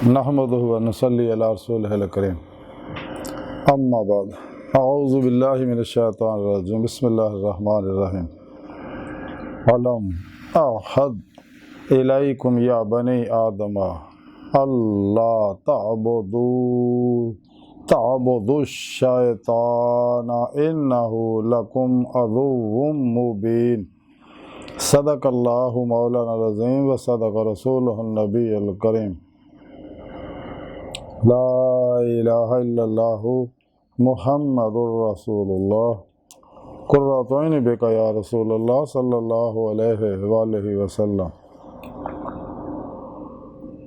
नहमदुहु व नसल्ली अला रसूलिहिल करीम। अम्मा बाद अऊज़ु बिल्लाहि मिनश शैतानिर रजीम। बिस्मिल्लाहिर रहमानिर रहीम। अलम अहद इलैकुम या बनी आदम अल्ला तअबुदुश शैतान इन्नहु लकुम अदुव्वुम मुबीन। सदक़ल्लाहु मौलाना अज़ीम व सदक़ रसूलुहुन नबियुल करीम। ला इलाहा इल्लल्लाहु मुहम्मदुर रसूलुल्लाह कुर्रतु ऐनी बिका या रसूलल्लाह सल्लल्लाहु अलैहि वसल्लम।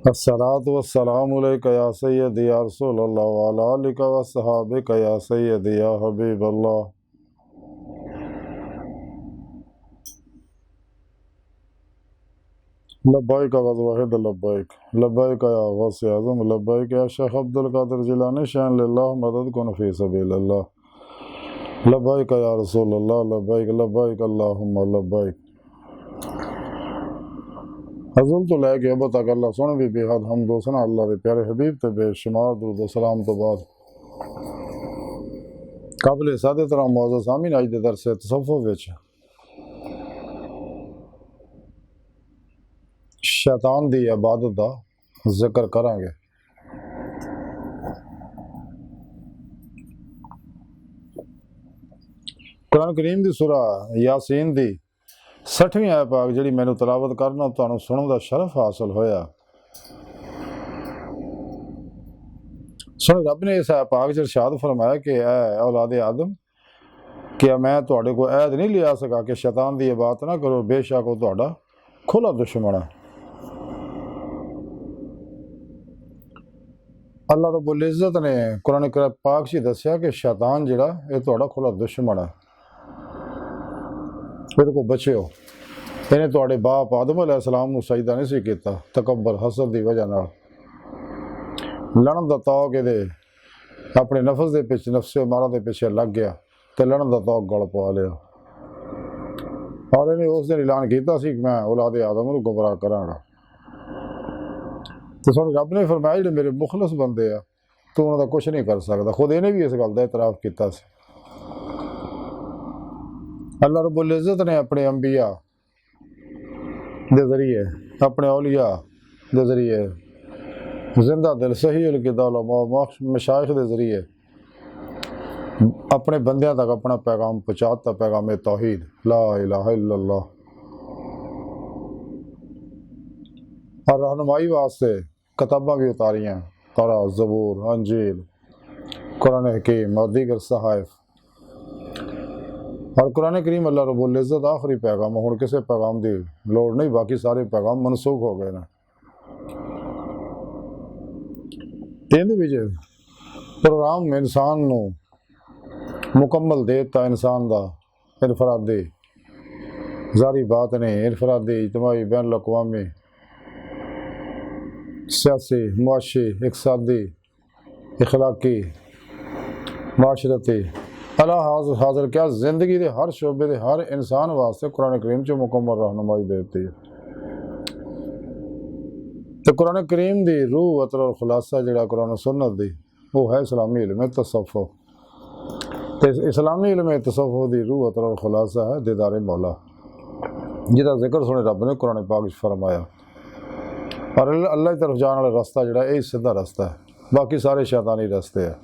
अस्सलातु वस्सलामु अलैका या सय्यदी या रसूलल्लाह व अला आलिका व अस्हाबिका या सय्यदी या हबीबल्लाह। लब्बैक वज़वाहिद लब्बैक लब्बैक या गौस आज़म लब्बैक या शेख अब्दुल कादिर जिलानी शान लिल्लाह मदद कुन फी सबीलिल्लाह। लब्बैक या रसूलल्लाह लब्बैक लब्बैक अल्लाहुम्मा लब्बैक। अज़ल तो लैके अब तक अल्लाह सुन भी बेहद हम दोसना अल्लाह के प्यारे हबीब ते बेशुमार दुरूद व सलाम तो बाद काबिल सादे तरह मौजूद सामीन अज दे दरस तसव्वुफ विच शैतान दी इबादत दा जिक्र करांगे। कुरान करीम दी सूरा यासीन दी 60वीं आयत पाक जिहड़ी मैनू तलावत करना तुहानू सुनन दा शरफ हासिल होया। सुन रब ने इस आयत पाक च इरशाद फरमाया कि ऐ औलादे आदम क्या मैं तुहाडे को ऐद नहीं लिया सका कि शैतान दी इबादत ना करो, बेशक वो तुहाडा खुला दुश्मन है। अल्लाह रब्बुल इज़्ज़त ने कुरान पाक च दस्या कि शैतान जिहड़ा ये तुहाडा खुला दुश्मन है, इहदे को बचिओ। इन्हें तुहाडे बाप आदम अलैहिस्सलाम नूं सजदा नहीं सी कीता, तकब्बर हसद दी वजह नाल लड़न दा तौक इहदे अपने नफ्स दे पिछे नफ्से मारा दे पिछे लग गया ते लड़न दा तौक गल पा लिया। और इन्हें उस दिन ऐलान किया सी कि मैं औलादे आदम नूं गुमराह करांगा। तो सुन रब ने फरमाया जिहड़े मेरे मुखलस बंदे आ तू उन्हां दा कुछ नहीं कर सकदा। खुद इन्हें भी इस गल दा इतराफ किया सी। अल्लाह रब्बुल इज़्ज़त ने अपने अंबिया दे जरिए अपने औलिया दे जरिए जिंदा दिल सही मशाइख दे जरिए अपने बंदियां तक अपना पैगाम पहुँचाता, पैगाम तौहीद ला इलाहा इल्लल्लाह। और रहनुमाई वास्ते किताबां भी उतारियाँ, तौरात, ज़बूर, अंजील, कुरान हकीम और दीगर सहाइफ। और कुरान करीम अल्लाह रब्बुल इज़्ज़त आखिरी पैगाम हुण किसी पैगाम की लोड़ नहीं, बाकी सारे पैगाम मनसूख हो गए हैं। प्रोग्राम इंसान नूं मुकम्मल देता इंसान दा इनफरादी जारी बात नहीं, इनफरादी इज्तमाई बैन अक़वामी सियासी मुआशी इक़्तिसादी इखलाकी माशरती अला हाज़िर क्या जिंदगी के हर शोबे के हर इंसान वास्ते कुरान करीम च मुकम्मल रहनुमाई देती है। तो कुरान करीम की रूह अतर और खुलासा जिहड़ा कुरान सुन्नत दी वो है इस्लामी इल्म तसव्वुफ। तो इस्लामी इल्म तसव्वुफ की रूह अतर और खुलासा है दीदार मौला, जिहदा जिक्र सुने रब ने कुरान पाक फरमाया। और अल्लाह की तरफ जाने वाला रास्ता जिहड़ा यही सीधा रास्ता है, बाकी सारे शैतानी रास्ते है।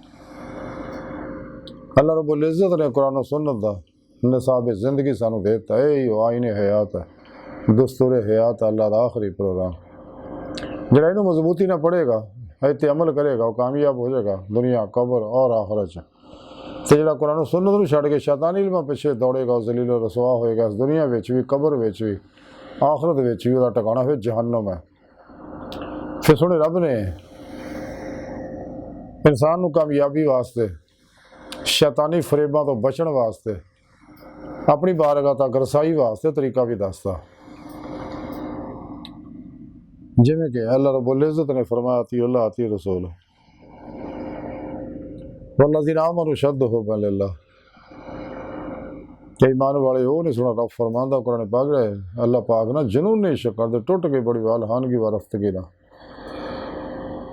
अल्लाह रब्बुल इज़्ज़त ने कुरान और सुन्नत दा निसाब जिंदगी सानू देता है। यही आईने हयात है, दस्तूर हयात अल्लाह का आखिरी प्रोग्राम। जिहड़ा इन्हूं मजबूती ना पढ़ेगा, इत्ते अमल करेगा, वो कामयाब हो जाएगा दुनिया कब्र और आखिरत च। ते जिहड़ा कुरान और सुन्नत नूं छड्ड के शैतानी इल्मां पिछे दौड़ेगा, वो ज़लील और रसवा होएगा। इस दुनिया विच भी, कब्र विच भी, आखिरत विच भी, उहदा ठिकाना फिर जहन्नम है। फिर सुने रब ने इंसान नूं कामयाबी वास्ते शैतानी फरेबां तो बचण वास्ते अपनी बारगाह तक रसाई वास्ते तरीका भी दसदा। जिवें कि अल्लाह रब्बुल इज़्ज़त ने फरमाया अतीउल्लाह अती रसूल वल्लज़ीना आमनू अशद्दु हुब्बन लिल्लाह। ईमान वाले वो नहीं सुना रब फरमांदा कुरान पाक है अल्लाह पाक ना जुनून नहीं इश्क करदे, टुट के बड़ी वाल हानगी व रफ्तगी ना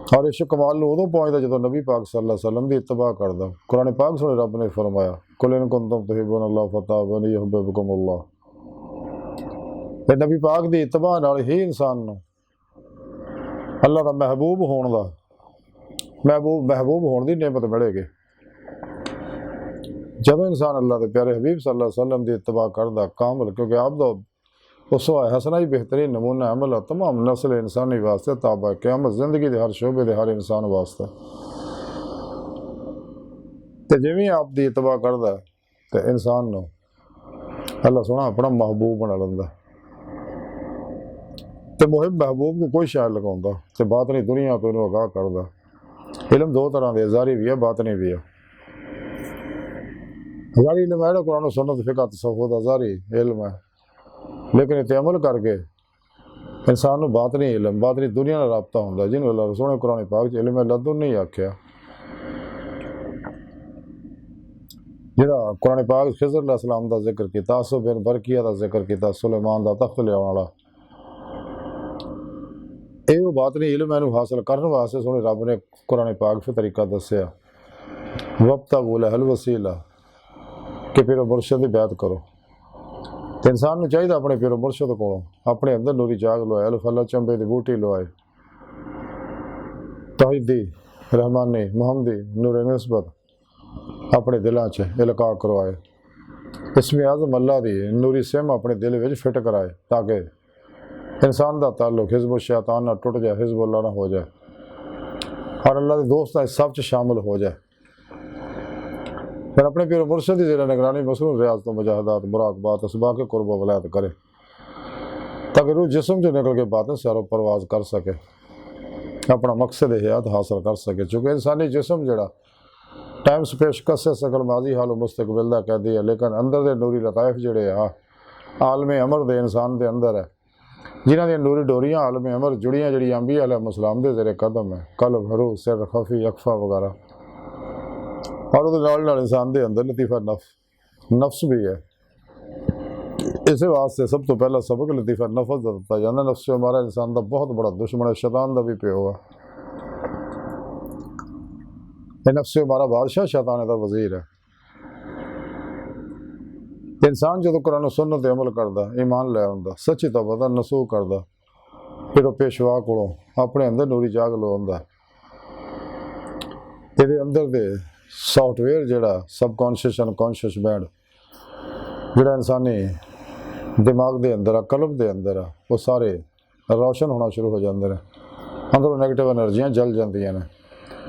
और इश्क कमाल नूं उदों पहुंचदा जदों नबी पाक सल्लल्लाहु अलैहि वसल्लम दी इत्तबा करदा। कुरान पाक सुने रब ने फरमाया कुल इन कुंतुम तुहिब्बूना अल्लाह फत्तबिऊनी युहिब्बुकुमुल्लाह। ते नबी पाक दी इत्तबा नाल ही इंसान नूं अल्लाह दा महबूब होण दी नेमत मिलेगी। जदों इंसान अल्लाह के प्यारे हबीब सल्लल्लाहु अलैहि वसल्लम की इत्तबा करदा कामल, क्योंकि आप दा उसवा हसना ही बेहतरीन नमूना अमल है तमाम नस्ल इंसानी वास्ते ताबा क़यामत जिंदगी के हर शोबे के हर इंसान वास्ते। तो जिवें आप दी इत्तबा करदा तो इंसान नूं अल्लाह सोहना अपना महबूब बना लैंदा। तो मुहिब महबूब को कोई शायद लगाउंदा ते बातनी दुनिया तो इहनूं आगाह करदा। इल्म दो तरह के ज़ाहिरी भी है बातनी भी है। ज़ाहिरी इल्म है कुरान सुन्नत फ़िक़ह तसव्वुफ़ दा ज़ाहिरी इल्म है, लेकिन इत्ते अमल करके इंसान नूं बातनी इल्म बातनी दुनिया नाल राबता हुंदा जिन्होंने अल्लाह सोहने कुरान पाक च इल्म लदुन नहीं आख्या। जिहड़ा कुरान पाक खिज़र अलैहिस्सलाम दा जिक्र कीता, आसिफ बिन बरकिया दा जिक्र कीता, सुलेमान दा तख्त लियाउण वाला, ਇਹ ਉਹ ਬਾਤ ਨਹੀਂ ਇਲਮ ਇਹਨੂੰ ਹਾਸਲ ਕਰਨ ਵਾਸਤੇ ਸੋਹਣੇ ਰੱਬ ਨੇ ਕੁਰਾਨ ਪਾਕ ਫਿਰ ਤਰੀਕਾ ਦੱਸਿਆ ਵਬਤਗੂ ਲਹੁਲ ਵਸੀਲਾ ਕਿ ਪੀਰ ਮੁਰਸ਼ਿਦ ਦੀ ਬਾਤ ਕਰੋ। ਤੇ ਇਨਸਾਨ ਨੂੰ ਚਾਹੀਦਾ ਆਪਣੇ ਪੀਰ ਮੁਰਸ਼ਿਦ ਕੋਲੋਂ ਆਪਣੇ ਅੰਦਰ ਨੂਰੀ ਜਾਗ ਲਵਾਏ, ਅਲਫੱਲਾ ਚੰਬੇ ਦੀ ਬੂਟੀ ਲਵਾਏ, ਤੌਹੀਦੀ रहमानी मोहम्मदी नूर नस्बत अपने दिलों च इलका करवाए, इसमें आज़म अल्लाह की नूरी सिम अपने दिल में फिट कराए ताकि इंसान का ताल्लुक हिज़्ब शैतान ना टुट जाए, हिज़्ब अल्लाह ना हो जाए और अल्लाह के दोस्त इस सब च शामिल हो जाए। फिर अपने पीर मुर्शिद की ज़ेर निगरानी मसरूफ़ रियाज़त मुजाहदात मुराक़बात इसबाक़ क़ुर्ब वलायत करे ताकि रूह जिस्म से निकल के बातें सैरो परवाज़ कर सके, अपना मकसद हयात हासिल कर सके। चूँकि इंसानी जिस्म जड़ा टाइम स्पेस कसे सकल माजी हाल मुस्तकबिल का कैदी है, लेकिन अंदर दे नूरी लताइफ जड़े आलम अमर दे इंसान के अंदर है, जिन्हों दी नूरी डोरियां आलम अमर जुड़ियाँ जड़ी अंबिया अलैहिस्सलाम दे ज़ेरे कदम है, कल्ब हरूह सिर खफी अकफा वगैरह, और उहदे नाल इंसान के अंदर लतीफ़ा नफ्स भी है। इस वास्ते सब तो पहला सबक लतीफ़ा नफ्स का दिता जाता। नफ्स हमारा इंसान का बहुत बड़ा दुश्मन है, शैतान का भी प्यो है। नफ्स हमारा बादशाह शैतान का वजीर है। इंसान जो कुरान सुन्नत अमल करता ईमान लै आंदा सच्ची तौबा दा नसूख करता फिर वह पेशवा कोलों अपने अंदर नूरी जाग लवांदा। तेरे अंदर दे सॉफ्टवेयर जड़ा सबकॉन्शियस अनकॉन्शियस बैंड जड़ा इंसानी दिमाग के अंदर आ कल्ब के अंदर आ वो सारे रोशन होना शुरू हो जाते हैं। अंदरों नैगेटिव एनर्जियाँ जल जांदियां ने,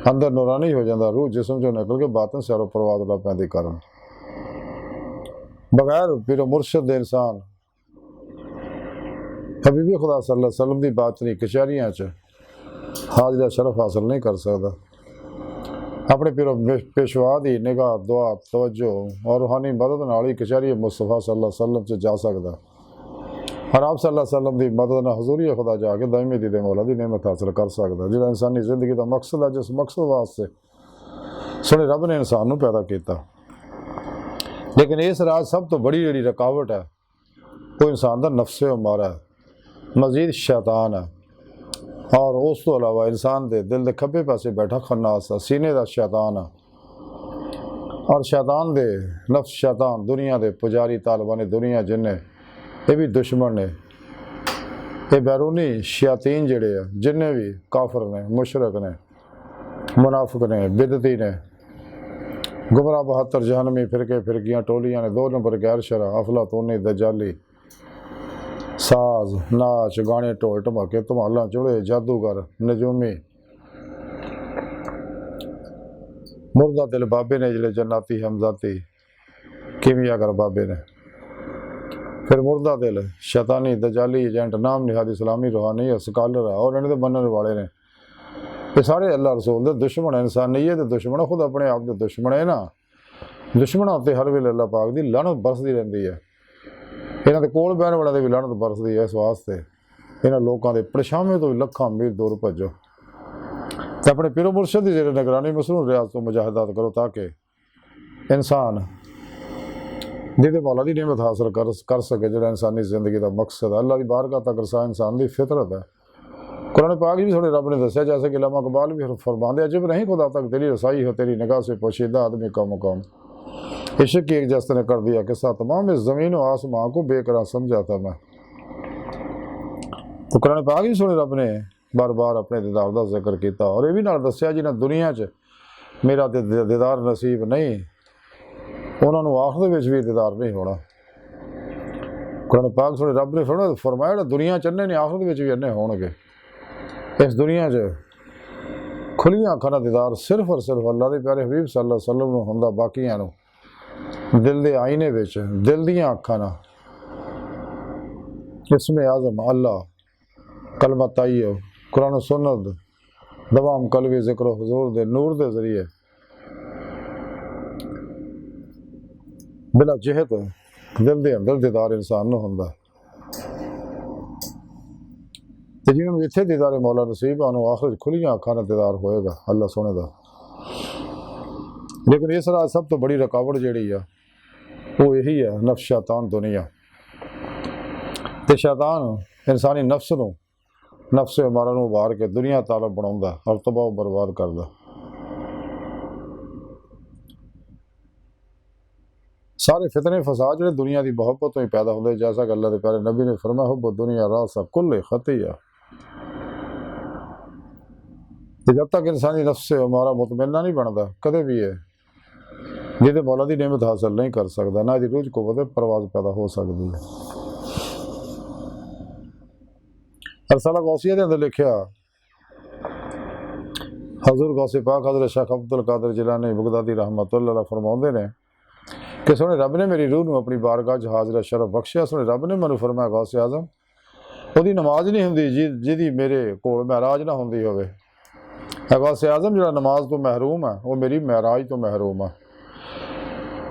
अंदर नूरानी हो जाता, रूह जिस्म चों निकल के बातें सैरो परवाज़ लग पैंदी करन। बगैर पीर मुर्शिद दे इंसान हबीबी खुदा सल्लल्लाहु अलैहि वसल्लम की बातनी कचहरियाँ च हाज़िर शरफ हासिल नहीं कर सकता। अपने पीर पेशवा की निगाह दुआ तवज्जो और रूहानी मदद नाल ही कचहरी मुस्तफा सल्लल्लाहु अलैहि वसल्लम च जा सकता और आप सल्लल्लाहु अलैहि वसल्लम की मदद नाल हजूरी खुदा जाके दायमी दीदे मौला की नेमत हासिल कर सकता। जिहड़ा इंसानी जिंदगी का मकसद है, जिस मकसद वास्ते सोहने रब ने इंसान नूं पैदा किया, लेकिन इस राज सब तो बड़ी जी रुकावट है वो इंसान का नफ्से अमारा है, मजीद शैतान है और उस तो अलावा इंसान के दिल के खब्बे पासे बैठा खन्नास है, सीने का शैतान है। और शैतान दे नफ्स शैतान दुनिया के पुजारी तालिबान दुनिया जिन्ने ये भी दुश्मन ने, ये बैरूनी शयातीन जड़े है जिन्ने भी काफर ने मुशरक ने मुनाफिक ने बिदती ने गुमराह 72 जहनमी फिरके फिरकियाँ टोलियाँ ने 2 नंबर गैर शरा अफलातूनी दजाली साज नाच गाने ढोल ढमाके धमाला चुड़े जादूगर नजूमी मुर्दा दिल बाबे ने जड़े जन्नाती हमजाती कीमियागर बाबे ने, फिर मुर्दा दिल शैतानी दजाली एजेंट नाम निहाद इस्लामी रूहानी स्कॉलर है और इन्हें मनने वाले ने, ये सारे अल्लाह रसूल के दुश्मन है, इंसानियत के दुश्मन है, खुद अपने आप के दुश्मन है ना। दुश्मनों उत्ते हर वेले अल्लाह पाक की लानत बरसती रहती है, इन्होंने कोल बहन वालों की भी लानत बरसती है। इस वास्ते इन्होंने लोगों के परेशानी तो भी लखां मील दूर भजो तो अपने पीरो मुर्शिद की जेरे निगरानी मसरूफ़ रियाज़त मुजाहदात करो ताकि इंसान दीदे मौला की नेमत हासिल कर सके। जो इंसानी जिंदगी का मकसद है अल्लाह की बारगाह तक रसा इंसान की फितरत है। कुरान पाक भी थोड़े रब ने दसिया, जैसे कि अल्लामा इकबाल भी फरमाते, अजब नहीं खुदा तक तेरी रसाई हो, तेरी निगाह से पोशीदा आदमी का मुकाम, इश्क की एक जस्त ने कर दिया किस्सा तमाम, इस ज़मीन और आसमां को बेकरार समझा था मैं। तो कुरान पाक भी सुने रब ने बार बार अपने दीदार का जिक्र किया, और ये भी नाल दसिया जिन्हें दुनिया च मेरा दीदार नसीब नहीं, उन्होंने आखिरत में भी दीदार नहीं होना। कुरान पाक सुने रब ने फरमाया दुनिया च अन्ने ने आखिरत में भी अन्ने होणगे। इस दुनिया च खुलियां अखां दा दीदार सिर्फ और सिर्फ अल्लाह के प्यारे हबीब सल्लल्लाहु अलैहि वसल्लम नूं हुंदा, बाकियां नूं दिल के आईने विच दिल दीयां अखां नाल इसमें आज़म अल्लाह कलमा ताईयो कुरान सुन्नत दवाम कलवी जिक्र हुजूर दे नूर दे जरिए बिला जिहत दिल दे अंदर दीदार इंसान नूं हुंदा। ते जिन्होंने इत्थे दीदार मौला नसीब आनू आखिर खुलियां अखां नाल दीदार होएगा अल्लाह सोने दा। लेकिन इस राह सब तो बड़ी रुकावट जिहड़ी आ वो यही है नफ्स शैतान दुनिया। ते शैतान इंसानी नफ्स नूं नफ्स मारा नूं उभार के दुनिया तालब बनाउंदा और तबाह बर्बाद करदा। सारे फितने फसाद जिहड़े दुनिया की मोहब्बत तो ही पैदा होंदे, जैसा कि अल्लाह के प्यारे नबी ने फरमाया हुब्बुद दुनिया रासा कुल्ले खतिया। जब तक इंसानी नफ्स से हमारा मुतमन्ना नहीं बनता कदे भी है जिहदे मौला दी नेमत हासिल नहीं कर सकता, ना इहदी रूह च कुव्वत परवाज़ पैदा हो सकती है। रसाला गौसिया के अंदर लिखा हजूर गौसे पाक हज़रत शेख अब्दुल कादिर जिलानी बगदादी रहमतुल्लाह अलैह फरमाते ने कि सोने रब ने मेरी रूह नूं अपनी बारगाह च हाज़िर शरफ बख्शिया। सोने रब ने मैनूं फरमाया गौसे आज़म ਉਹਦੀ नमाज नहीं हुंदी जिहदी मेरे कोल महराज ना हुंदी होवे। गौसे आज़म जिहड़ा नमाज तो महरूम है वो मेरी महराज तो महरूम है।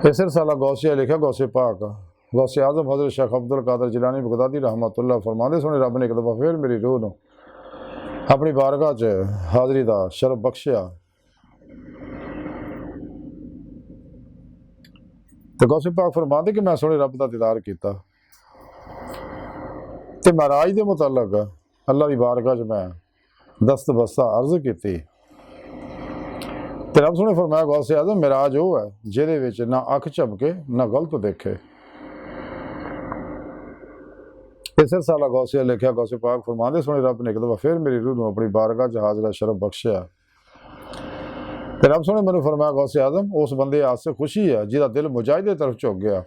इस रसाला गौसिया लिखा गौसे पाक गौसे आज़म हज़रत शेख अब्दुल कादिर जिलानी बगदादी रहमतुल्लाह फरमाते सोने रब ने एक दफ़ा फिर मेरी रूह नूं अपनी बारगाह च हाज़री दा शरफ बख्शिया। तो गौसे पाक फरमाते कि मैं सोने रब का दीदार किया ते महराज के मुतलक अल्लाह की बारगाह च मैं दस्त बस्ता अर्ज की। रब सोने फरमाया गौसे आज़म महराज वो है जिहदे विच ना अख झपके ना गलत देखे। इस साला गौसिया लिखा गौसे पाक फरमाते सोने रब ने एक दफ़ा फिर मेरी रूह नूं अपनी बारगाह च हाज़िर शरफ बख्शिया। रब सोने मैनूं फरमाया गौसे आज़म उस बंदे आस्ते खुशी है जिहदा दिल मुजाहिद की तरफ झुक गया,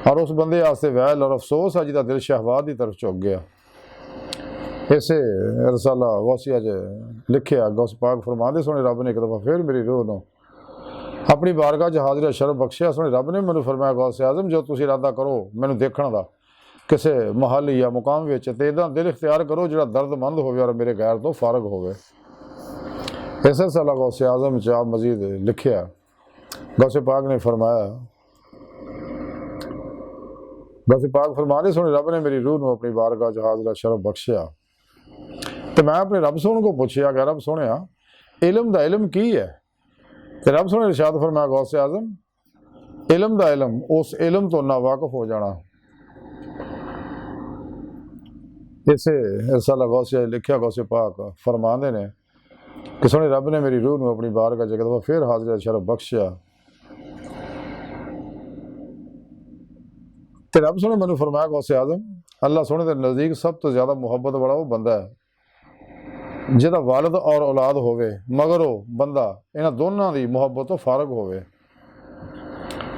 और उस बंदे आस्ते वैल और अफसोस है जिहदा दिल शहवात की तरफ झुक गया। इसे रसाला गौसिया च लिखिया गौस पाक फरमाते सोने रब ने एक दफ़ा फिर मेरी रूह नूं अपनी बारगाह च हाज़िर शरफ बख्शिया। सोने रब ने मैनूं फरमाया गौसे आज़म जो तुसीं इरादा करो मैनूं देखण दा किसी महल या मुकाम विच ते इदां दिल इख्तियार करो जिहड़ा दर्दमंद होवे और मेरे गैर तो फारग होवे। इस रसाला गौसे आज़म च आप मजीद लिखिया गौसे पाक ने फरमाया गौसे पाक फरमाते सोने रब ने मेरी रूह नूं अपनी बारगाह च हाज़िर शरफ बख्शिया। तो मैं अपने रब सोने को पूछया कि रब सोने इलम दा इलम की है? तो रब सोने इरशाद फरमाया गौसे आज़म इलम दा इलम उस इलम तो ना वाकफ हो जाना। इसे रसाला गौसिया लिखिया गौसे पाक फरमाते ने कि सोने रब ने मेरी रूह नूं अपनी बारगाह च एक दफ़ा फिर हाज़िर शरफ बख्शिया। तो रब सोने मैनूं फरमाया गौसे आज़म अल्लाह सोने के नज़दीक सब तो ज़्यादा मुहब्बत वाला वो बंदा है जिहदा वालिद और औलाद होवे मगर वो बंदा इन्हां दोनों की मुहब्बत तो फारग होवे।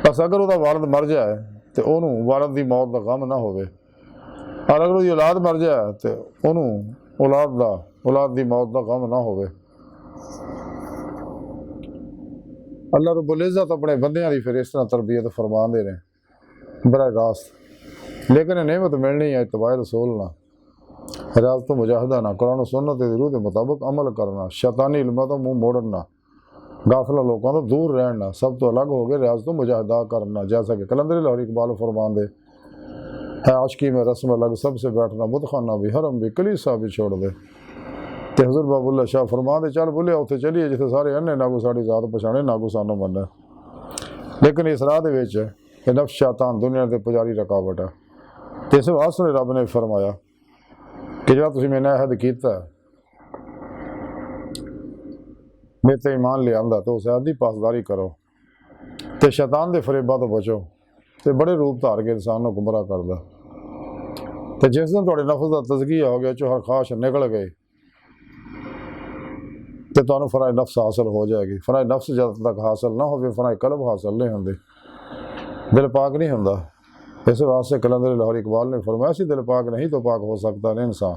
बस अगर वह वालिद मर जाए तो उन्होंने वालिद की मौत का गम ना होवे, और अगर उसकी औलाद मर जाए तो उन्होंने औलाद की मौत का गम ना होवे। अल्लाह रब्बुल इज़्ज़त अपने बंदियां की फिर इस तरह तरबियत फरमाते ने बड़ा रास्त। लेकिन नेमत मिलनी है इत्तबाए रसूल ना रियाज़त तो मुजाहिदा ना कुरान सुन्नत दी रूह के मुताबिक अमल करना शैतानी इल्मां तो मुँह मोड़ना गाफिला लोगों तो दूर रहना सब तो अलग हो गए रियाज़त तो मुजाहिदा करना। जैसा कि कलंदरी लाहौरी इकबाल फरमाते है आशिकी में रस्म अलग सबसे बैठना बुतखाना भी हरम भी कलीसा भी छोड़ दे। तो हज़रत बाबुल्ला शाह फरमाते चल बुलिया उत्थे चलिए जिथे सारे अन्ने ना को साड़ी जात पछाणे ना को सानू मन्ने। लेकिन इस राह दे विच नफ्स शैतान दुनिया के पुजारी रुकावट है। तो इस वास्ते रब ने फरमाया कि जो तुसीं मेरे नाल अहद कीता मेरे ते ईमान ले आंदा तो उसे आदि पासदारी करो तो शैतान के फरेबा तो बचो। तो बड़े रूप धार के इंसान को गुमराह करदा। तो जिस दिन थोड़े नफ्स का तज़किया हो गया, चो हर ख्वाहिश निकल गई, तो तुहानू फनाए नफ्स हासिल हो जाएगी। फनाए नफ्स जब तक हासिल ना हो, फनाए कल्ब हासिल नहीं होंगे, दिल पाक नहीं होंदा। इस वास्ते कलंदर लाहौर इकबाल ने फरमाया सी, दिल पाक नहीं तो पाक हो सकता नहीं इंसान,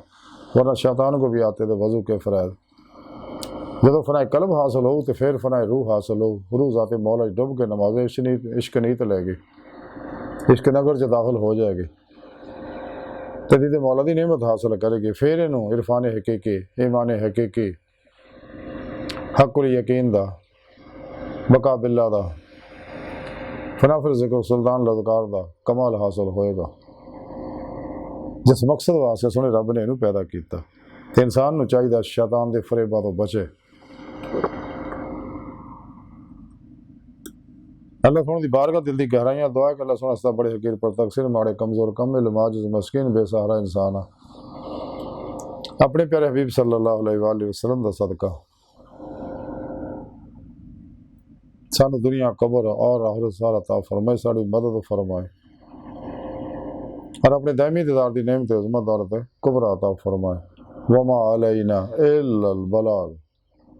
वरना शैतान को भी आते थे वजू के फ़राइज़। जो फनाए कल्ब हासिल हो तो फिर फनाए रूह हासिल हो। रूह ज़ाते मौला डुब के नमाज़े इश्क नीत लेगी, इश्क नगर च दाखिल हो जाएगी, तो दीदे मौला की नेमत हासिल करेगी। फिर इनू इरफान हकीकी, ईमान हकीकी, हकुल यकीन दा, बका बिल्ला दा, फनाफिर ज़िक्र सुल्तान लज़कार दा कमाल हासिल होएगा। जिस मकसद वास्ते सोने रब ने इनू पैदा किया, तो इंसान नू चाहिए शैतान के फरेबा तो बचे। अल्लाह सोने की बारगाह दिल की गहराइयां दुआ है कि अल्लाह सोना बड़े हकीर पर तकसीर माड़े कमज़ोर कमिल माजिज़ मस्कीन बेसहारा इंसान अपने प्यारे हबीब सल्लल्लाहु अलैहि वसल्लम दा सदका सानू दुनिया कबर और आखिरत सारा अता फरमाए, साड़ी मदद फरमाए और अपने दायमी दीदार दी नेमत अज़मत दौलत कुबरा अता फरमाए। वमा अलैना इल्लल बलाग।